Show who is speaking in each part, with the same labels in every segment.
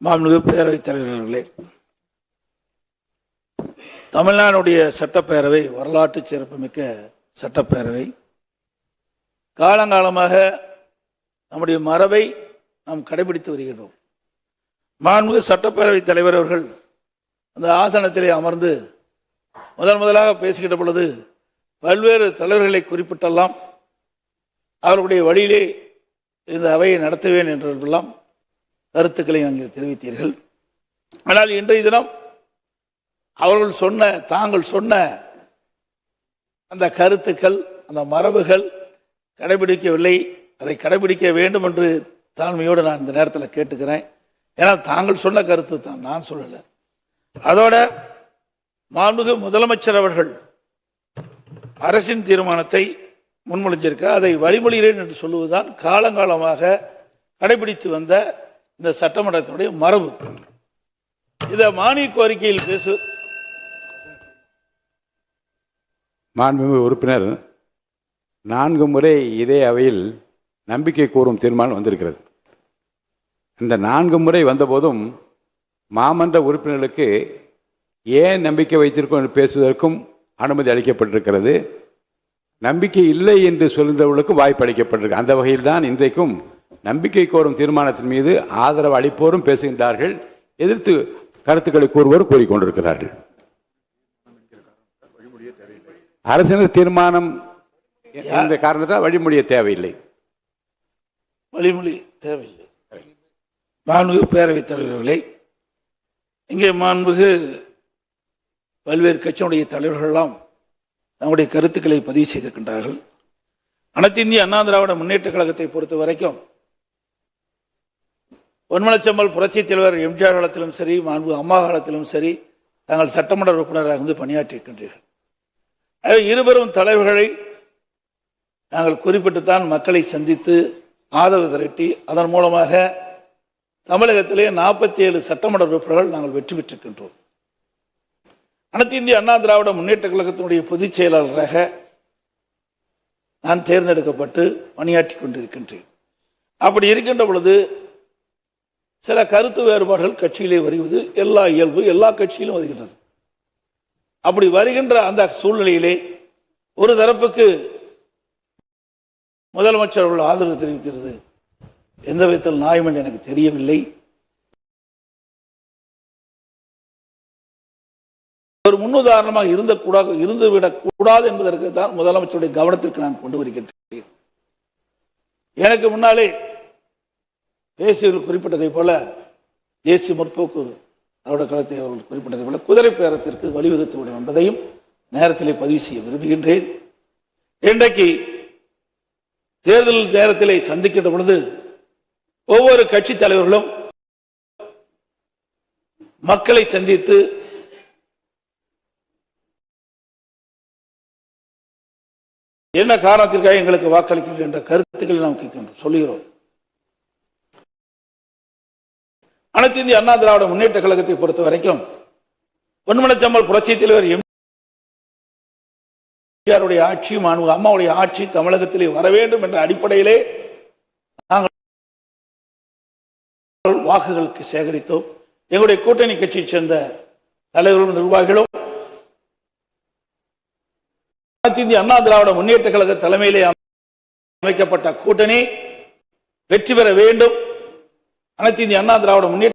Speaker 1: மாண்புமிகு பேரவைத் தலைவர் அவர்களே, தமிழ்நாடுடைய சட்டப்பேரவை வரலாற்று சிறப்புமிக்க சட்டப்பேரவை. காலங்காலமாக நம்முடைய மரபை நாம் கடைபிடித்து வருகின்றோம். மாண்புமிகு சட்டப்பேரவைத் தலைவர் அவர்கள் அந்த ஆசனத்திலே அமர்ந்து முதலாக பேசுகின்ற பொழுது பல்வேறு தலைவர்களை குறிப்பிட்டெல்லாம் அவர்களுடைய வழியிலே இந்த அவையை நடத்துவேன் என்றெல்லாம் கருத்துக்களை நீங்கள் தெரிவித்தீர்கள். ஆனால் இன்றைய தினம் தாங்கள் சொன்ன அந்த கருத்துக்கள், அந்த மரபுகள் கடைபிடிக்கவில்லை. அதை கடைபிடிக்க வேண்டும் என்று தாழ்மையோடு நான் இந்த நேரத்தில் கேட்டுக்கிறேன். ஏன்னா தாங்கள் சொன்ன கருத்து தான், நான் சொல்லலை. அதோட மாண்புமிகு முதலமைச்சர் அவர்கள் அரசின் தீர்மானத்தை முன்மொழிஞ்சிருக்க, அதை வழிமொழிகிறேன் என்று சொல்லுவதுதான் காலங்காலமாக கடைபிடித்து வந்த இந்த சட்டமன்றத்தினுடைய மரபு. இத மானிய கோரிக்கையில்
Speaker 2: மாண்புமிகு உறுப்பினர் 4 முறை இதே அவையில் நம்பிக்கை கோரும் தீர்மானம் வந்திருக்கிறது. இந்த 4 முறை வந்தபோதும் மாமன்ற உறுப்பினர்களுக்கு ஏன் நம்பிக்கை வைத்திருக்கோம் என்று பேசுவதற்கும் அனுமதி அளிக்கப்பட்டிருக்கிறது. நம்பிக்கை இல்லை என்று சொல்கின்றவர்களுக்கும் வாய்ப்பு அளிக்கப்பட்டிருக்கு. அந்த வகையில் தான் இன்றைக்கும் நம்பிக்கை கோரும் தீர்மானத்தின் மீது ஆதரவு அளிப்போரும் பேசுகின்றார்கள், எதிர்த்து கருத்துக்களை கூறுவோர் கூறிக்கொண்டிருக்கிறார்கள். அரசினர் தீர்மானம் என்ற காரணத்தால் வழிமொழிய தேவையில்லை.
Speaker 1: மாண்புமிகு பேரவைத் தலைவர்களே, இங்கே மாண்புமிகு பல்வேறு கட்சியினுடைய தலைவர்களெல்லாம் நம்முடைய கருத்துக்களை பதிவு செய்திருக்கின்றார்கள். அனைத்து இந்திய அண்ணா திராவிட முன்னேற்ற கழகத்தை பொறுத்த வரைக்கும் பொன்மனச்செம்மல் புரட்சித் தலைவர் எம்ஜிஆர் காலத்திலும் சரி, மாண்பு அம்மா காலத்திலும் சரி, தாங்கள் சட்டமன்ற உறுப்பினராக இருந்து பணியாற்றியிருக்கின்றீர்கள். இருவரும் தலைவர்களை நாங்கள் குறிப்பிட்டுத்தான் மக்களை சந்தித்து ஆதரவு திரட்டி அதன் மூலமாக தமிழகத்திலே 47 சட்டமன்ற உறுப்பினர்கள் நாங்கள் வெற்றி பெற்றிருக்கின்றோம். அனைத்து இந்திய அண்ணா திராவிட முன்னேற்ற கழகத்தினுடைய பொதுச் செயலாளராக நான் தேர்ந்தெடுக்கப்பட்டு பணியாற்றி கொண்டிருக்கின்றேன். அப்படி இருக்கின்ற பொழுது சில கருத்து வேறுபாடுகள் கட்சியிலே வருவது இயல்பு, எல்லா கட்சியிலும் வருகின்றது. அப்படி வருகின்ற அந்த சூழ்நிலையிலே ஒரு தரப்புக்கு முதலமைச்சர் அவர்கள் ஆதரவு தெரிவிக்கிறது எந்த விதத்தில் நியாயம் என்று எனக்கு தெரியவில்லை. ஒரு முன்னுதாரணமாக இருந்துவிடக் கூடாது என்பதற்கு தான் முதலமைச்சருடைய கவனத்திற்கு நான் கொண்டு வருகின்றேன். எனக்கு முன்னாலே தேசியர்கள் குறிப்பிட்டதை போல, தேசிய முற்போக்கு திராவிட கழகத்தை அவர்கள் குறிப்பிட்டதை போல குதிரை பேரத்திற்கு வழிவகுத்து விடும் என்பதையும் நேரத்திலே பதிவு செய்ய விரும்புகின்றேன். இன்றைக்கு தேர்தல் நேரத்திலே சந்திக்கின்ற பொழுது ஒவ்வொரு கட்சி தலைவர்களும் மக்களை சந்தித்து என்ன காரணத்திற்காக எங்களுக்கு வாக்களிக்கிறீர்கள் என்ற கருத்துக்களை நாம் கேட்கின்றோம், சொல்லுகிறோம். அனைத்து இந்திய அண்ணா திராவிட முன்னேற்ற கழகத்தை பொறுத்த வரைக்கும் பொன்மனச்செம்மல் புரட்சித் தலைவர் எம்ஜிஆருடைய ஆட்சி, மாண்புமிகு அம்மாவுடைய ஆட்சி தமிழகத்திலே வர வேண்டும் என்ற அடிப்படையிலே நாங்கள் வாக்குகளுக்கு சேகரித்தோம். எங்களுடைய கூட்டணி கட்சியைச் சேர்ந்த தலைவர்களும் நிர்வாகிகளும் அனைத்து இந்திய அண்ணா திராவிட முன்னேற்ற கழக தலைமையிலே அமைக்கப்பட்ட கூட்டணி வெற்றி பெற வேண்டும், அனைத்து இந்திய அண்ணா திராவிட முன்னேற்ற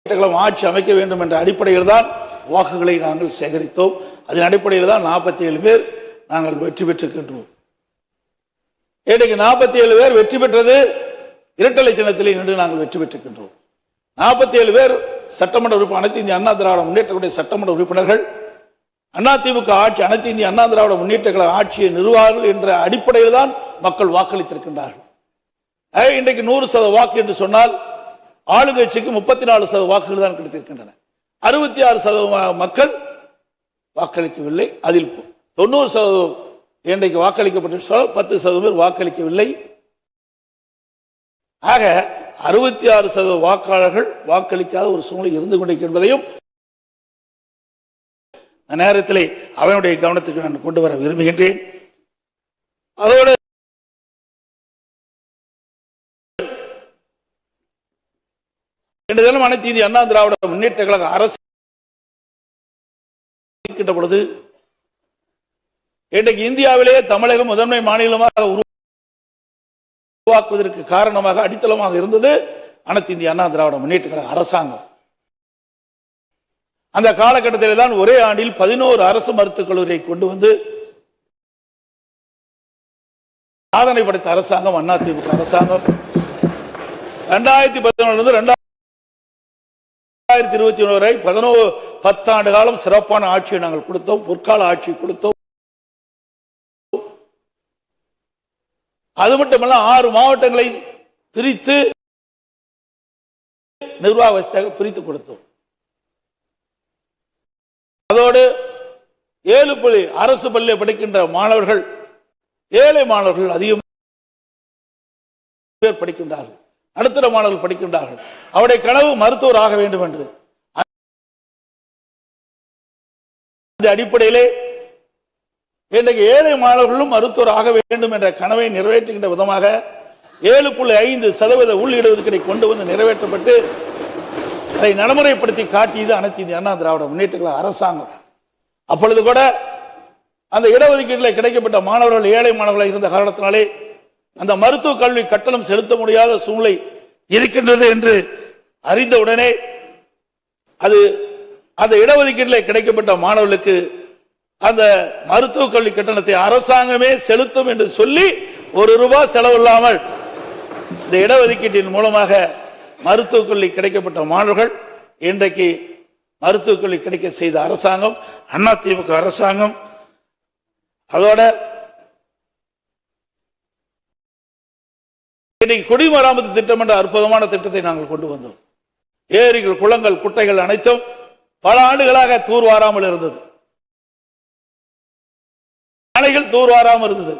Speaker 1: கழகம் ஆட்சி அமைக்க வேண்டும் என்ற அடிப்படையில் தான் வாக்குகளை நாங்கள் சேகரித்தோம். அதன் அடிப்படையில் தான் 47 பேர் நாங்கள் வெற்றி பெற்றிருக்கின்றோம். இன்றைக்கு 47 பேர் வெற்றி பெற்றது இரட்டலை சின்னத்திலே நின்று நாங்கள் வெற்றி பெற்றிருக்கின்றோம். 47 பேர் சட்டமன்ற உறுப்பினர், அனைத்து இந்திய அண்ணா திராவிட முன்னேற்ற சட்டமன்ற உறுப்பினர்கள் அதிமுக ஆட்சி, அனைத்து இந்திய அண்ணா திராவிட முன்னேற்ற கழக ஆட்சியை நிறுவார்கள் என்ற அடிப்படையில் தான் மக்கள் வாக்களித்திருக்கின்றார்கள். இன்றைக்கு 100% வாக்கு என்று சொன்னால் ஆளுங்கட்சிக்கு 34% வாக்குகள் தான் கிடைத்திருக்கின்றன. 66% மக்கள் வாக்களிக்கவில்லை. அதில் 90% இன்றைக்கு வாக்களிக்கப்பட்ட 10% பேர் வாக்களிக்கவில்லை. ஆக 66% வாக்காளர்கள் வாக்களிக்காத ஒரு சூழ்நிலை இருந்து கொண்டிருக்கின்றதையும் நேரத்திலே அவனுடைய கவனத்துக்கு நான் கொண்டு வர விரும்புகின்றேன். அதோடு இன்று தினம் அனைத்து இந்திய அண்ணா திராவிட முன்னேற்ற கழக அரசு இருக்கின்ற பொழுது இன்றைக்கு இந்தியாவிலேயே தமிழகம் முதன்மை மாநிலமாக உருவாக்குவதற்கு காரணமாக அடித்தளமாக இருந்தது அனைத்து இந்திய அண்ணா திராவிட முன்னேற்ற கழக அரசாங்கம். அந்த காலகட்டத்தில் தான் ஒரே ஆண்டில் 11 அரசு மருத்துவக் கல்லூரியை கொண்டு வந்து சாதனை படைத்த அரசாங்கம் அதிமுக அரசாங்கம். 2011 2021 வரை 10 ஆண்டு காலம் சிறப்பான ஆட்சியை நாங்கள் கொடுத்தோம், பொற்கால ஆட்சி கொடுத்தோம். அது மட்டுமல்ல 6 மாவட்டங்களை பிரித்து நிர்வாக வசதியாக பிரித்து கொடுத்தோம். அதோடு 7 அரசு பள்ளியில் படிக்கின்ற மாணவர்கள், ஏழை மாணவர்கள் அதிகம் பேர் படிக்கின்றார்கள், நடுத்தர மாணவர்கள் படிக்கின்றார்கள். அவருடைய கனவு மருத்துவர் ஆக வேண்டும் என்று அந்த அடிப்படையிலே இன்றைக்கு ஏழை மாணவர்களும் மருத்துவர் ஆக வேண்டும் என்ற கனவை நிறைவேற்றுகின்ற விதமாக 7.5% உள்ளீடுகளை கொண்டு வந்து நிறைவேற்றப்பட்டு அதை நடைமுறைப்படுத்தி காட்டியது அனைத்து இந்திய அண்ணா திராவிட முன்னேற்ற கழக அரசாங்கம். அப்பொழுது கூட அந்த இடஒதுக்கீட்டில் கிடைக்கப்பட்ட மாணவர்கள் ஏழை மாணவர்களாக இருந்த காரணத்தினாலே அந்த மருத்துவ கல்வி கட்டணம் செலுத்த முடியாத சூழ்நிலை இருக்கின்றது என்று அறிந்தவுடனே அந்த இடஒதுக்கீட்டில் கிடைக்கப்பட்ட மாணவர்களுக்கு அந்த மருத்துவ கல்வி கட்டணத்தை அரசாங்கமே செலுத்தும் என்று சொல்லி ₹1 செலவில்லாமல் இந்த இடஒதுக்கீட்டின் மூலமாக மருத்துவக் கல்வி கிடைக்கப்பட்ட மாணவர்கள் இன்றைக்கு மருத்துவக் கல்வி கிடைக்க செய்த அரசாங்கம் அதிமுக அரசாங்கம். அதோட இன்றைக்கு குடிமராமத்து திட்டம் என்ற அற்புதமான திட்டத்தை நாங்கள் கொண்டு வந்தோம். ஏரிகள், குளங்கள், குட்டைகள் அனைத்தும் பல ஆண்டுகளாக தூர்வாராமல் இருந்தது, அணைகள் தூர்வாராமல் இருந்தது.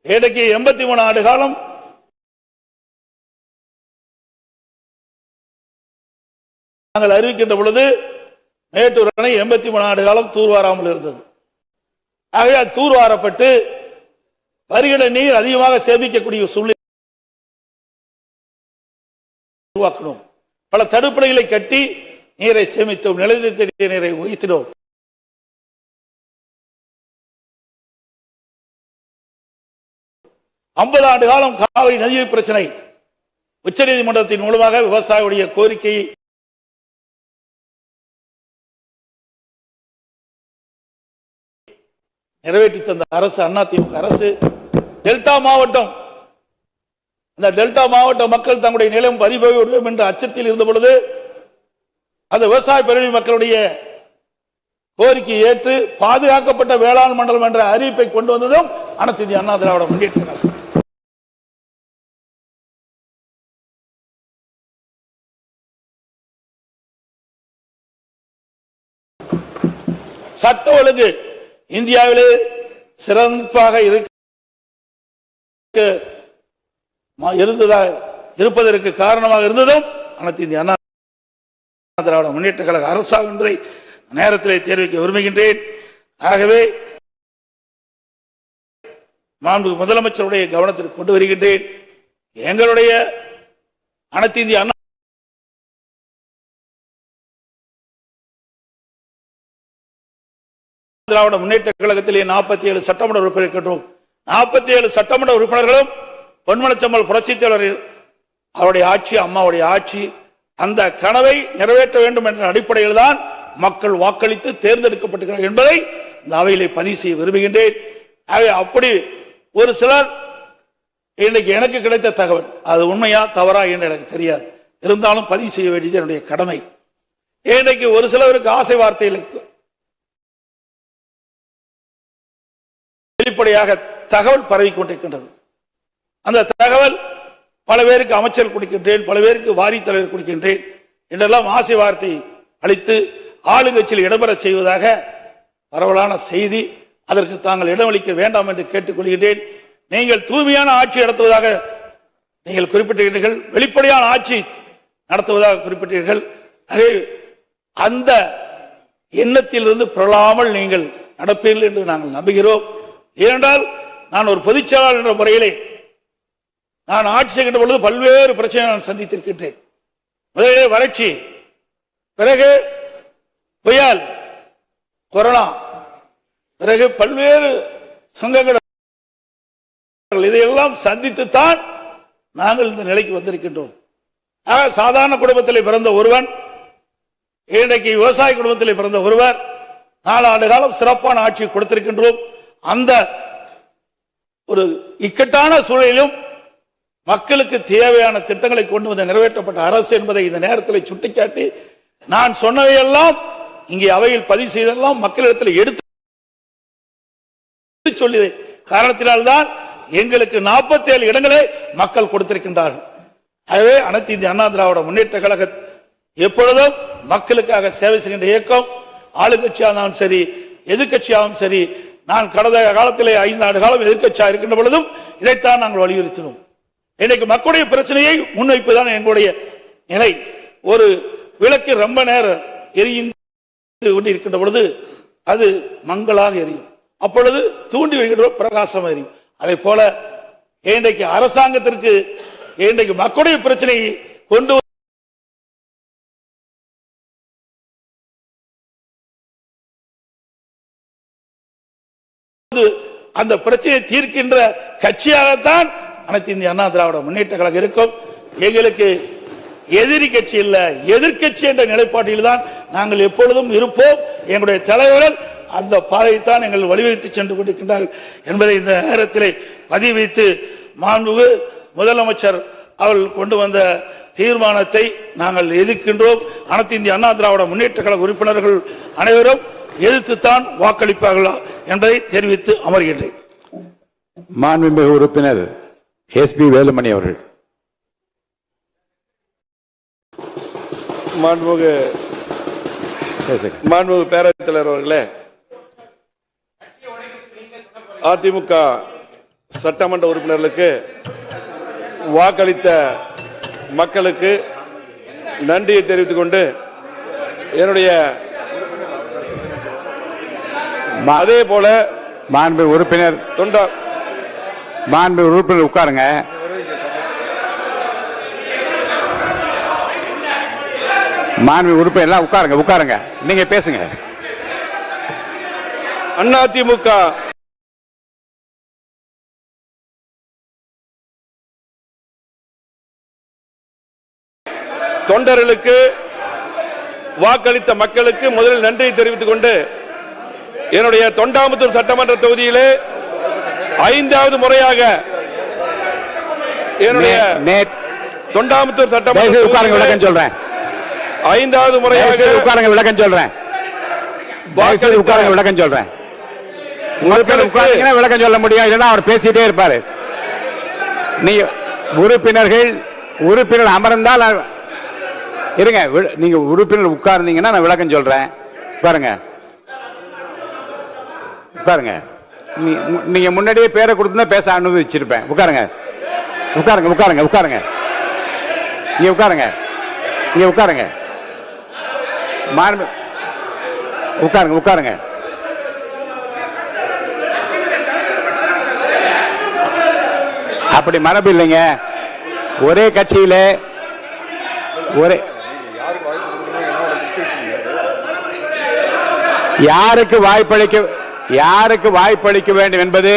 Speaker 1: இன்றைக்கு 83 ஆண்டு காலம் நாங்கள் அறிவிக்கின்ற பொழுது மேட்டூர் அணை 83 ஆண்டு காலம் தூர்வாராமல் இருந்தது. ஆகவே தூர்வாரப்பட்டு வருகிற நீர் அதிகமாக சேமிக்கக்கூடிய சூழ்நிலை உருவாக்கணும். பல தடுப்பணைகளை கட்டி நீரை சேமித்தோம், நிலத்தடி நீரை உயர்த்தினோம். ஐம்பது ஆண்டு காலம் காவிரி நதிநீர் பிரச்சனை உச்சநீதிமன்றத்தின் மூலமாக விவசாயியுடைய கோரிக்கையை நிறைவேற்றி தந்த அரசு அதிமுக அரசு. டெல்டா மாவட்டம், இந்த டெல்டா மாவட்ட மக்கள் தங்களுடைய நிலம் பறிபோய்விடும் என்ற அச்சத்தில் இருந்த பொழுது அந்த விவசாய பிரிவு மக்களுடைய கோரிக்கை ஏற்று பாதுகாக்கப்பட்ட வேளாண் மண்டலம் என்ற அறிவிப்பை கொண்டு வந்ததும் அனைத்து இந்திய அண்ணா திராவிட முன்னேற்ற கழகம். சட்ட ஒழுங்கு இந்தியாவிலே சிறப்பாக இருப்பதற்கு காரணமாக இருந்ததும் அனைத்து இந்திய அண்ணா திராவிட முன்னேற்ற கழக அரசாங்கம் என்பதை நேரத்திலே தெரிவிக்க விரும்புகின்றேன். ஆகவே மாண்புமிகு முதலமைச்சருடைய கவனத்திற்கு கொண்டு வருகின்றேன். எங்களுடைய அனைத்து இந்திய அண்ணா திராவிட முன்னேற்ற கழகத்திலே 47 சட்டமன்ற உறுப்பினர் இருக்கின்றோம். 47 சட்டமன்ற உறுப்பினர்களும் பொன்மனச்செம்மல் புரட்சித் தலைவர் அவருடைய ஆட்சி, அம்மாவுடைய ஆட்சி, அந்த கனவை நிறைவேற்ற வேண்டும் என்ற அடிப்படையில் தான் மக்கள் வாக்களித்து தேர்ந்தெடுக்கப்பட்டிருக்கிறார்கள் என்பதை இந்த அவையிலே பதிவு செய்ய விரும்புகின்றேன். அப்படி ஒரு சிலர் இன்னைக்கு எனக்கு கிடைத்த தகவல் அது உண்மையா தவறா என்று எனக்கு தெரியாது, இருந்தாலும் பதிவு செய்ய வேண்டியது என்னுடைய கடமை. இன்றைக்கு ஒரு சிலருக்கு ஆசை வார்த்தைகளுக்கு வெளிப்படையாக தகவல் பரவிக் கொண்டிருக்கின்றது. அந்த தகவல் பல பேருக்கு அமைச்சர் கொடுக்கின்றேன், பல பேருக்கு வாரி தலைவர் கொடுக்கின்றேன் என்றெல்லாம் ஆசை வார்த்தை அளித்து ஆளுங்கட்சியில் இடம்பெற செய்வதாக பரவலான செய்தி. அதற்கு தாங்கள் இடமளிக்க வேண்டாம் என்று கேட்டுக்கொள்கின்றேன். நீங்கள் தூய்மையான ஆட்சி நடத்துவதாக நீங்கள் குறிப்பிட்டீர்கள், வெளிப்படையான ஆட்சி நடத்துவதாக குறிப்பிட்டீர்கள். அந்த எண்ணத்திலிருந்து பிறழாமல் நீங்கள் நடப்பீர்கள் என்று நாங்கள் நம்புகிறோம். ஏனென்றால் நான் ஒரு பொதுச் செயலாளர் என்ற முறையிலே நான் ஆட்சி செய்கின்ற பொழுது பல்வேறு பிரச்சனைகளை நான் சந்தித்திருக்கின்றேன். முதலிலே வறட்சி, பிறகு புயல், கொரோனா, பிறகு பல்வேறு சங்கங்கள், இதையெல்லாம் சந்தித்துத்தான் நாங்கள் இந்த நிலைக்கு வந்திருக்கின்றோம். சாதாரண குடும்பத்தில் பிறந்த ஒருவன், இன்றைக்கு விவசாய குடும்பத்தில் பிறந்த ஒருவர் 4 ஆண்டு காலம் சிறப்பான ஆட்சி கொடுத்திருக்கின்றோம். அந்த ஒரு இக்கட்டான சூழலிலும் மக்களுக்கு தேவையான திட்டங்களை கொண்டு வந்து நிறைவேற்றப்பட்ட அரசு என்பதை இந்த நேரத்தில் சுட்டிக்காட்டி, நான் சொன்னவையெல்லாம் இங்கே அவையில் பதிவு செய்தெல்லாம் மக்களிடத்தில் எடுத்து சொல்லிய காரணத்தினால்தான் எங்களுக்கு 47 இடங்களை மக்கள் கொடுத்திருக்கின்றார்கள். ஆகவே அனைத்து இந்திய அண்ணா திராவிட முன்னேற்ற கழக எப்பொழுதும் மக்களுக்காக சேவை செய்கின்ற இயக்கம். ஆளுங்கட்சியாகவும் சரி, எதிர்கட்சியாகவும் சரி, நான் கடந்த காலத்திலே 5 ஆண்டு காலம் எதிர்கட்சியாக இருக்கின்ற பொழுதும் இதைத்தான் நாங்கள் வலியுறுத்தினோம். இன்னைக்கு மக்களுடைய பிரச்சனையை முன்வைப்புதான் எங்களுடைய நிலை. ஒரு விளக்கு ரொம்ப நேரம் எரிந்து கொண்டிருக்கின்ற பொழுது அது மங்களாக எரியும், அப்பொழுது தூண்டி வருகின்ற பிரகாசம் எரியும். அதே போல இன்றைக்கு அரசாங்கத்திற்கு இன்றைக்கு மக்களுடைய பிரச்சனையை கொண்டு அந்த பிரச்சனையை தீர்க்கின்ற கட்சியாகத்தான் அனைத்து இந்திய அண்ணா திராவிட முன்னேற்ற கழகம் இருக்கும். எங்களுக்கு எதிரி கட்சி இல்ல, எதிர்கட்சி என்ற நிலைப்பாட்டில் தான் நாங்கள் எப்பொழுதும் இருப்போம். எங்களுடைய தலைவர்கள் அந்த பாதையைத்தான் எங்கள் வழிவகுத்து சென்று கொண்டிருக்கின்றார்கள் என்பதை இந்த நேரத்தில் பதிவு வைத்து, மாண்புமிகு முதலமைச்சர் அவர்கள் கொண்டு வந்த தீர்மானத்தை நாங்கள் எதிர்க்கின்றோம். அனைத்து இந்திய அண்ணா திராவிட முன்னேற்ற கழக உறுப்பினர்கள் அனைவரும் எதிர்த்துத்தான் வாக்களிப்பார்களா என்பதை தெரிவித்து அமர்கின்றேன்.
Speaker 2: மாண்புமிகு உறுப்பினர் எஸ்.பி. வேலுமணி அவர்கள்.
Speaker 3: மாண்புமிகு பேரவைத் தலைவர் அவர்களே, அதிமுக சட்டமன்ற உறுப்பினர்களுக்கு வாக்களித்த மக்களுக்கு நன்றியை தெரிவித்துக் கொண்டு, என்னுடைய அதே போல
Speaker 2: மாண்பு உறுப்பினர் உட்காருங்க. மாண்பு உறுப்பினர் எல்லாம் உட்காருங்க, நீங்க பேசுங்க.
Speaker 3: அதிமுக தொண்டர்களுக்கு வாக்களித்த மக்களுக்கு முதலில் நன்றியை தெரிவித்துக் கொண்டு, என்னுடைய தொண்டாமுத்தூர் சட்டமன்ற தொகுதியிலே 5வது முறையாக என்னுடைய தொண்டாமுத்தூர் சட்டமன்ற
Speaker 2: விளக்கம் சொல்றேன்.
Speaker 3: 5வது முறையாக
Speaker 2: விளக்கம் சொல்றேன். விளக்கம் சொல்றேன். விளக்கம் சொல்ல முடியும், இல்லைன்னா அவர் பேசிட்டே இருப்பாரு. நீங்க உறுப்பினர் அமர்ந்தால் இருங்க, நீங்க உறுப்பினர் உட்கார்ந்தீங்கன்னா நான் விளக்கம் சொல்றேன். பாருங்க உட்காருங்க. நீங்க முன்னாடியே பேரை கொடுத்தா பேச அனுமதிச்சிருப்பேன். உட்காருங்க. நீங்க உட்காருங்க. உட்காருங்க. அப்படி மரபு இல்லைங்க. ஒரே கட்சியில யாருக்கு வாய்ப்பளிக்க வேண்டும் என்பது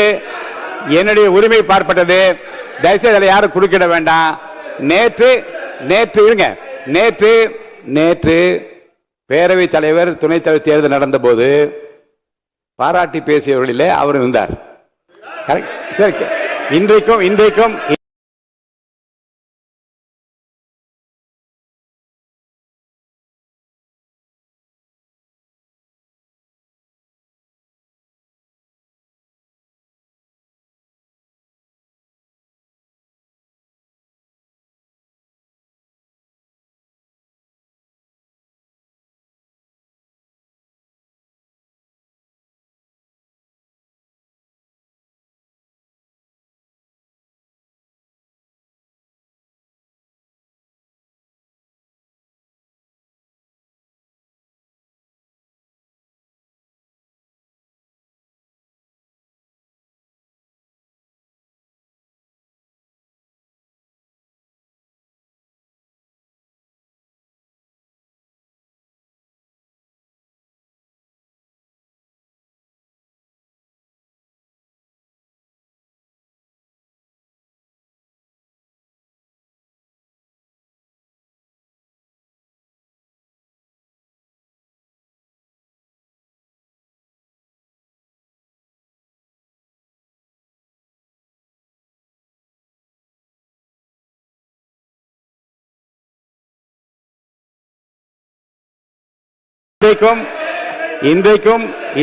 Speaker 2: என்னுடைய உரிமை பார்ப்பட்டது. தயவுசெய்து அதில் யாரும் குறுக்கிட வேண்டாம். நேற்று பேரவைத் தலைவர், துணைத் தலைவர் தேர்தல் நடந்த போது பாராட்டி பேசியவர்களிலே அவர் இருந்தார். இன்றைக்கும்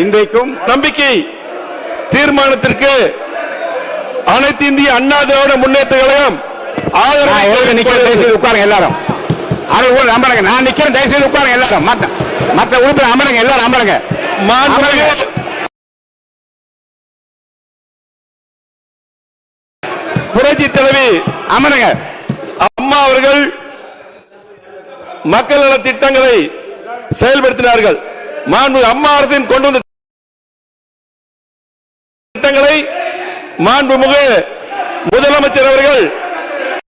Speaker 2: இன்றைக்கும்
Speaker 3: நம்பிக்கை தீர்மானத்திற்கு அனைத்து இந்திய அண்ணா திராவிட முன்னேற்ற கழகம்
Speaker 2: உட்காருங்க எல்லாரும். அமருங்க. நான் நிக்கிறேன், தயவுசெய்து உட்காருங்க எல்லாரும். மற்ற உறுப்பினர் அமருங்க, எல்லாரும் அமருங்க.
Speaker 3: புரட்சி தலைவி
Speaker 2: அமருங்க.
Speaker 3: அம்மா அவர்கள் மக்கள் நல திட்டங்களை செயல்படுத்தினார்கள். மாண்புமிகு அம்மா அரசின் கொண்டு வந்த திட்டங்களை மாண்புமிகு முதலமைச்சர் அவர்கள்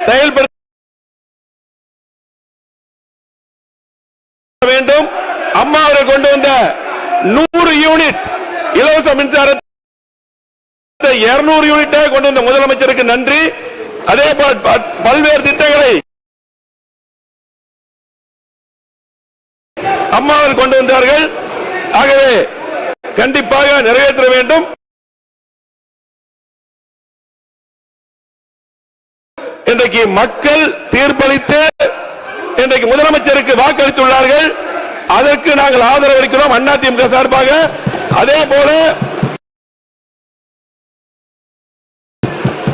Speaker 3: செயல்படுத்த வேண்டும். அம்மா அவர்கள் கொண்டு வந்த 100 யூனிட் இலவச மின்சாரத்தை 200 யூனிட்டாக கொண்டு வந்த முதலமைச்சருக்கு நன்றி. அதே போல் பல்வேறு திட்டங்களை அம்மா அவர்கள் கொண்டு வந்தார்கள். ஆகவே கண்டிப்பாக நிறைவேற்ற வேண்டும். இன்றைக்கு மக்கள் தீர்ப்பளித்து இன்றைக்கு முதலமைச்சருக்கு வாக்களித்துள்ளார்கள். அதற்கு நாங்கள் ஆதரவு அளிக்கிறோம் அதிமுக சார்பாக. அதே போல